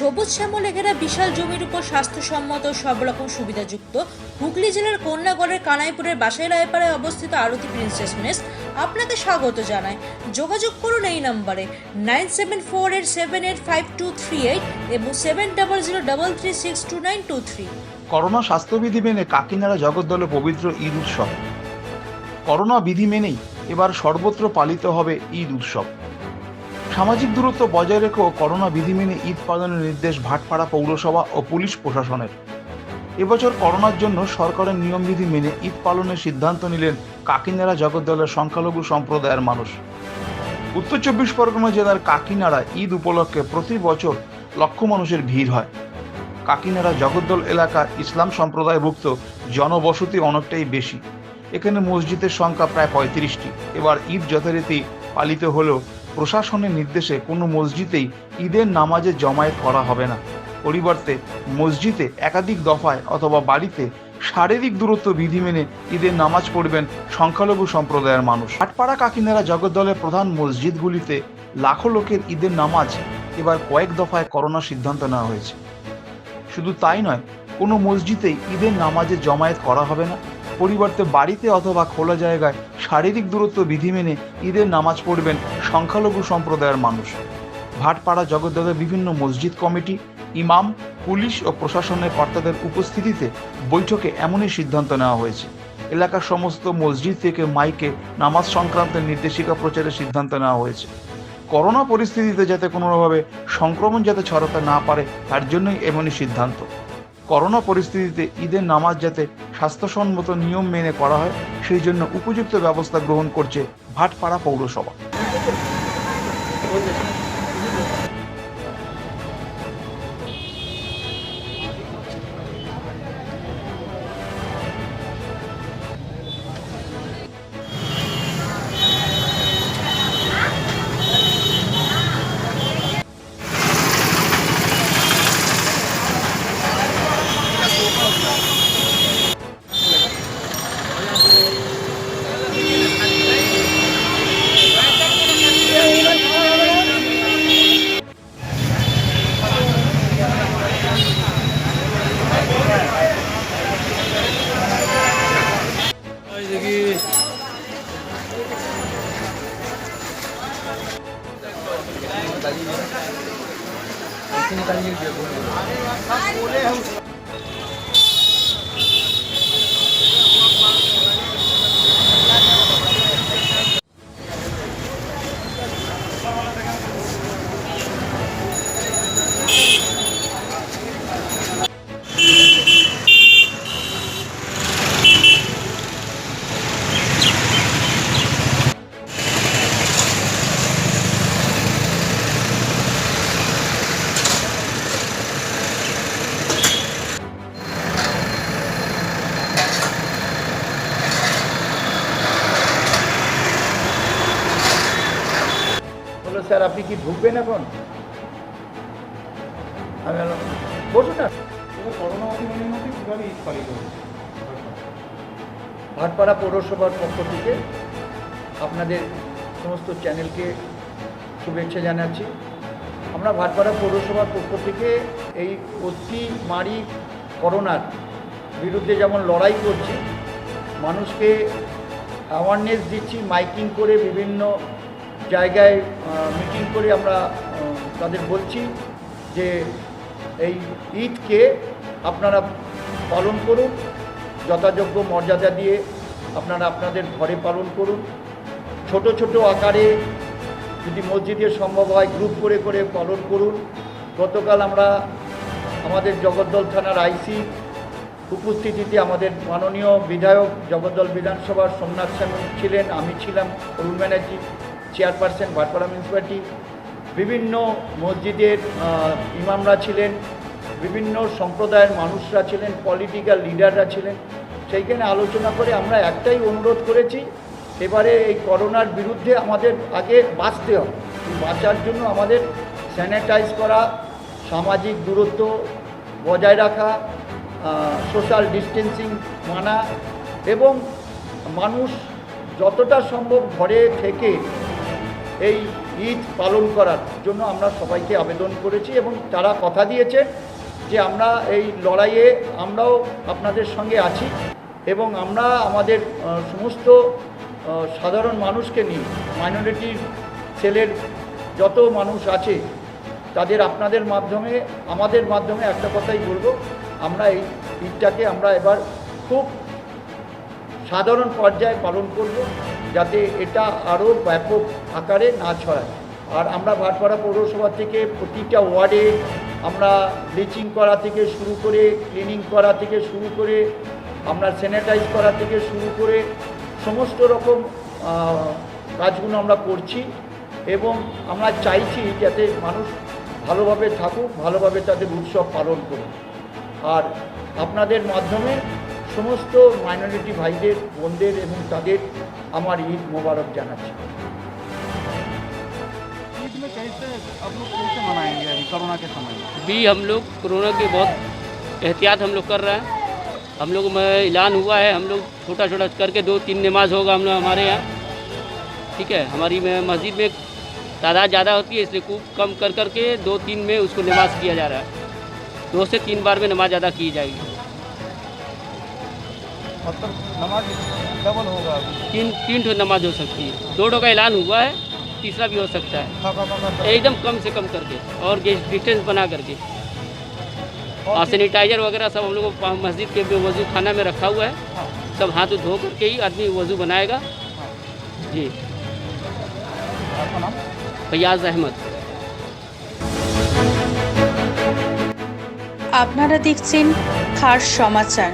সবুজ শ্যামলে ঘেরা বিশাল জমির উপর স্বাস্থ্যসম্মত সব রকম সুবিধাযুক্ত হুগলি জেলার কন্যাগড়ের কানাইপুরের বাসাই রায়পাড়ায় অবস্থিত আরতি প্রিন্সেস মেস আপনাকে স্বাগত জানায়। যোগাযোগ করুন এই নম্বরে 9748785238 এবং 7003362923। করোনা স্বাস্থ্যবিধি মেনে কাকিনাড়া জগদ্দলে পবিত্র ঈদ উৎসব। করোনা বিধি মেনেই এবার সর্বত্র পালিত হবে ঈদ উৎসব। সামাজিক দূরত্ব বজায় রেখেও করোনা বিধি মেনে ঈদ পালনের নির্দেশ ভাটপাড়া পৌরসভা ও পুলিশ প্রশাসনের। এবছর করোনার জন্য সরকারের নিয়মবিধি মেনে ঈদ পালনের সিদ্ধান্ত নিলেন কাকিনাড়া জগদ্দলের সংখ্যালঘু সম্প্রদায়ের মানুষ। উত্তর 24 পরগনা জেলার কাকিনাড়ায় ঈদ উপলক্ষে প্রতি বছর লক্ষ মানুষের ভিড় হয়। কাকিনাড়া জগদ্দল এলাকা ইসলাম সম্প্রদায়ভুক্ত, জনবসতি অনেকটাই বেশি। এখানে মসজিদের সংখ্যা প্রায় 35টি। এবার ঈদ যথারীতি পালিত হলেও প্রশাসনের নির্দেশে কোনো মসজিদেই ঈদের নামাজে জমায়েত করা হবে না। পরিবর্তে মসজিদে একাধিক দফায় অথবা বাড়িতে শারীরিক দূরত্ব বিধি মেনে ঈদের নামাজ পড়বেন সংখ্যালঘু সম্প্রদায়ের মানুষ। ভাটপাড়া কাকিনাড়া জগদ্দলের প্রধান মসজিদগুলিতে লাখো লোকের ঈদের নামাজ এবার কয়েক দফায় করোনার সিদ্ধান্ত নেওয়া হয়েছে। শুধু তাই নয়, কোনো মসজিদেই ঈদের নামাজে জমায়েত করা হবে না। পরিবর্তে বাড়িতে অথবা খোলা জায়গায় শারীরিক দূরত্ব বিধি মেনে ঈদের নামাজ পড়বেন সংখ্যালঘু সম্প্রদায়ের মানুষ। ভাটপাড়া জগদ্দলের বিভিন্ন মসজিদ কমিটি, ইমাম, পুলিশ ও প্রশাসনের কর্তাদের উপস্থিতিতে বৈঠকে এমনই সিদ্ধান্ত নেওয়া হয়েছে। এলাকার সমস্ত মসজিদ থেকে মাইকে নামাজ সংক্রান্ত নির্দেশিকা প্রচারের সিদ্ধান্ত নেওয়া হয়েছে। করোনা পরিস্থিতিতে যাতে কোনোভাবে সংক্রমণ যাতে ছড়াতে না পারে তার জন্যই এমনই সিদ্ধান্ত। করোনা পরিস্থিতিতে ঈদের নামাজ যাতে স্বাস্থ্যসম্মত নিয়ম মেনে করা হয় সেই জন্য উপযুক্ত ব্যবস্থা গ্রহণ করছে ভাটপাড়া পৌরসভা। স্যার আপনি কি ঢুকবেন এখন? আমি বসুন না। ভাটপাড়া পৌরসভার পক্ষ থেকে আপনাদের সমস্ত চ্যানেলকে শুভেচ্ছা জানাচ্ছি। আমরা ভাটপাড়া পৌরসভার পক্ষ থেকে এই অতিমারী করোনার বিরুদ্ধে যেমন লড়াই করছি, মানুষকে অ্যাওয়ারনেস দিচ্ছি, মাইকিং করে বিভিন্ন জায়গায় মিটিং করে আমরা তাদের বলছি যে এই ঈদকে আপনারা পালন করুন, যথাযোগ্য মর্যাদা দিয়ে আপনারা আপনাদের ঘরে পালন করুন। ছোট ছোট আকারে যদি মসজিদে সম্ভব হয় গ্রুপ করে করে পালন করুন। গতকাল আমরা আমাদের জগদ্দল থানার আইসি উপস্থিতিতে আমাদের মাননীয় বিধায়ক জগদ্দল বিধানসভার সোমনাথ সেন ছিলেন, আমি ছিলাম অরুণ ব্যানার্জি, চেয়ারপারসন ভাটপাড়া মিউনিসিপ্যালিটি, বিভিন্ন মসজিদের ইমামরা ছিলেন, বিভিন্ন সম্প্রদায়ের মানুষরা ছিলেন, পলিটিক্যাল লিডাররা ছিলেন। সেইখানে আলোচনা করে আমরা একটাই অনুরোধ করেছি, এবারে এই করোনার বিরুদ্ধে আমাদের আগে বাঁচতে হবে। বাঁচার জন্য আমাদের স্যানিটাইজ করা, সামাজিক দূরত্ব বজায় রাখা, সোশ্যাল ডিস্টেন্সিং মানা এবং মানুষ যতটা সম্ভব ঘরে থেকে এই ঈদ পালন করার জন্য আমরা সবাইকে আবেদন করেছি এবং তারা কথা দিয়েছে যে আমরা এই লড়াইয়ে আমরাও আপনাদের সঙ্গে আছি এবং আমরা আমাদের সমস্ত সাধারণ মানুষকে নিয়ে মাইনরিটি সেলের যত মানুষ আছে তাদের আপনাদের মাধ্যমে আমাদের মাধ্যমে একটা কথাই বলবো, আমরা এই ঈদটাকে আমরা এবার খুব সাধারণ পর্যায়ে পালন করব, যাতে এটা আরও ব্যাপক আকারে না ছড়ায়। আর আমরা ভাটপাড়া পৌরসভা থেকে প্রতিটা ওয়ার্ডে আমরা ব্লিচিং করা থেকে শুরু করে, ক্লিনিং করা থেকে শুরু করে, আমরা স্যানিটাইজ করা থেকে শুরু করে সমস্ত রকম কাজগুলো আমরা করছি এবং আমরা চাইছি যাতে মানুষ ভালোভাবে থাকুক, ভালোভাবে তাদের উৎসব পালন করুক। আর আপনাদের মাধ্যমে সমস্ত মাইনরিটি ভাইদের, বোনদের এবং তাদের আমার ঈদ মোবারক জানাচ্ছি। ईद में कैसे आप लोग कैसे मनाएंगे अभी कोरोना के समय में? भी हम लोग कोरोना की बहुत एहतियात हम लोग कर रहे हैं। हम लोग में ऐलान हुआ है, हम लोग छोटा छोटा करके 2-3 नमाज होगा हम लोग हमारे यहाँ, ठीक है। हमारी में मस्जिद में तादाद ज़्यादा होती है, इसलिए खूब कम कर करके 2-3 में उसको नमाज किया जा रहा है। 2 से 3 बार में नमाज अदा की जाएगी। मतलब नमाज डबल होगा अभी? 3 ठो नमाज हो सकती है, 2 ठो का ऐलान हुआ है, तीसरा भी हो सकता है, एकदम कम से कम करके और डिस्टेंस बना करके। और सैनिटाइजर वगैरह सब हम लोग को मस्जिद के वजू खाना में रखा हुआ है, सब हाथ धो करके ही आदमी वजू बनाएगा। जी, आपका नाम? फैयाज अहमद। আপনারা দেখছেন খাস সমাচার।